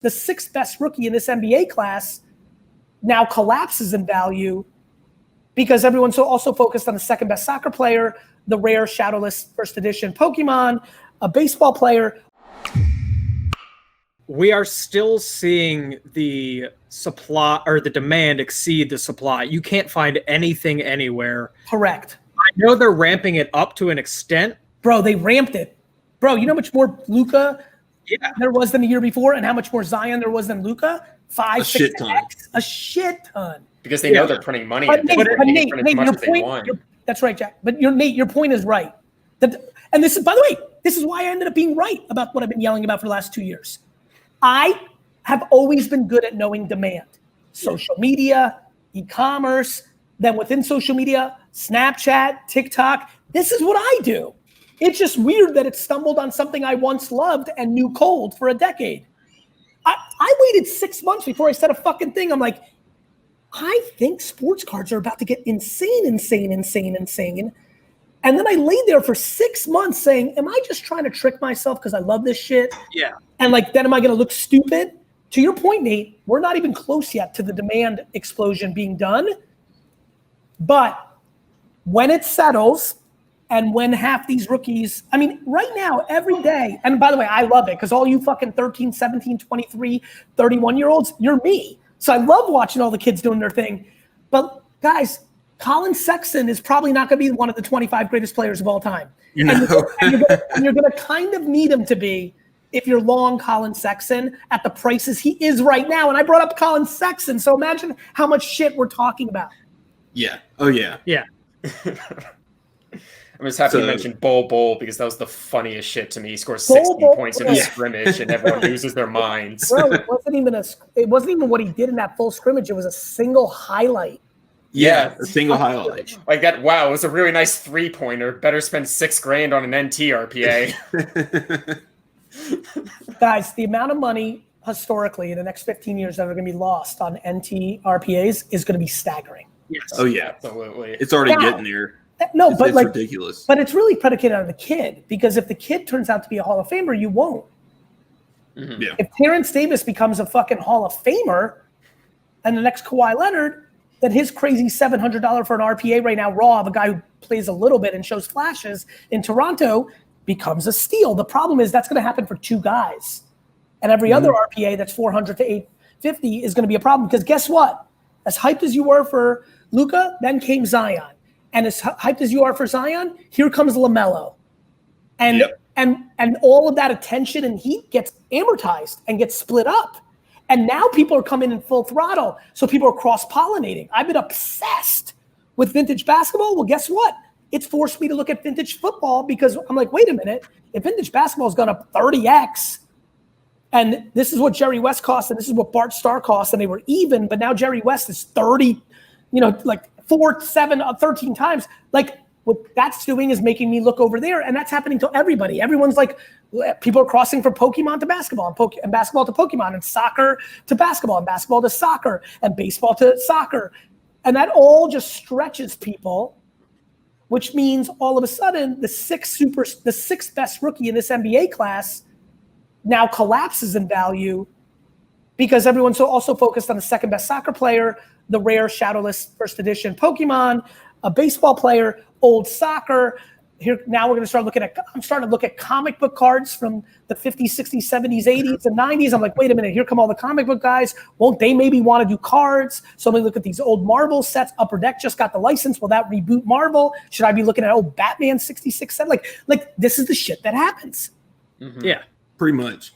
the sixth best rookie in this NBA class now collapses in value because everyone's also focused on the second best soccer player, the rare shadowless first edition Pokemon, a baseball player. We are still seeing the supply or the demand exceed the supply. You can't find anything anywhere. Correct. I know they're ramping it up to an extent. Bro, they ramped it. Bro, you know how much more Luka there was than the year before and how much more Zion there was than Luka? 5, 6 X. A shit ton. Because they know they're printing money. But Nate, your point, that's right, Jack. But Nate, your point is right. And this is, by the way, this is why I ended up being right about what I've been yelling about for the last 2 years. I have always been good at knowing demand. Social media, e-commerce, then within social media, Snapchat, TikTok. This is what I do. It's just weird that it stumbled on something I once loved and knew cold for a decade. I waited 6 months before I said a fucking thing. I'm like, I think sports cards are about to get insane. And then I laid there for 6 months saying, am I just trying to trick myself because I love this shit? Yeah. And like, then am I going to look stupid? To your point, Nate, we're not even close yet to the demand explosion being done. But when it settles and when half these rookies, I mean, right now, every day, and by the way, I love it because all you fucking 13, 17, 23, 31-year-olds, you're me. So I love watching all the kids doing their thing. But guys, Colin Sexton is probably not going to be one of the 25 greatest players of all time. And you're going to kind of need him to be if you're long Colin Sexton at the prices he is right now. And I brought up Colin Sexton, so imagine how much shit we're talking about. Yeah. Oh, yeah. Yeah. I'm just happy you mentioned Bull because that was the funniest shit to me. He scores 60 points in a scrimmage and everyone loses their minds. Bro, it wasn't even what he did in that full scrimmage. It was a single highlight. Yeah, a single highlight. Like that, wow, it was a really nice 3-pointer. Better spend $6,000 on an NT RPA. Guys, the amount of money historically in the next 15 years that are going to be lost on NT RPAs is going to be staggering. Yes. Oh, yeah. Absolutely. It's already getting there. No, it's like ridiculous. But it's really predicated on the kid because if the kid turns out to be a Hall of Famer, you won't. Mm-hmm. Yeah. If Terrence Davis becomes a fucking Hall of Famer and the next Kawhi Leonard, then his crazy $700 for an RPA right now, raw, of a guy who plays a little bit and shows flashes in Toronto, becomes a steal. The problem is that's going to happen for two guys. And every other RPA that's 400 to 850 is going to be a problem because guess what? As hyped as you were for Luka, then came Zion. And as hyped as you are for Zion, here comes LaMelo. And and all of that attention and heat gets amortized and gets split up. And now people are coming in full throttle. So people are cross-pollinating. I've been obsessed with vintage basketball. Well, guess what? It's forced me to look at vintage football because I'm like, wait a minute. If vintage basketball has gone up 30x, and this is what Jerry West cost, and this is what Bart Starr cost, and they were even, but now Jerry West is 30, like 4, 7, 13 times. Like what that's doing is making me look over there, and that's happening to everybody. Everyone's like, people are crossing from Pokemon to basketball, and basketball to Pokemon, and soccer to basketball, and basketball to soccer, and baseball to soccer. And that all just stretches people, which means all of a sudden the sixth best rookie in this NBA class now collapses in value because everyone's also focused on the second best soccer player, the rare shadowless first edition Pokemon, a baseball player, old soccer. Here now we're going to I'm starting to look at comic book cards from the 50s, 60s, 70s, 80s, and 90s. I'm like, wait a minute, here come all the comic book guys. Won't they maybe want to do cards? So let me look at these old Marvel sets. Upper Deck just got the license. Will that reboot Marvel? Should I be looking at old Batman 66 set? Like this is the shit that happens. Mm-hmm. Yeah. Pretty much.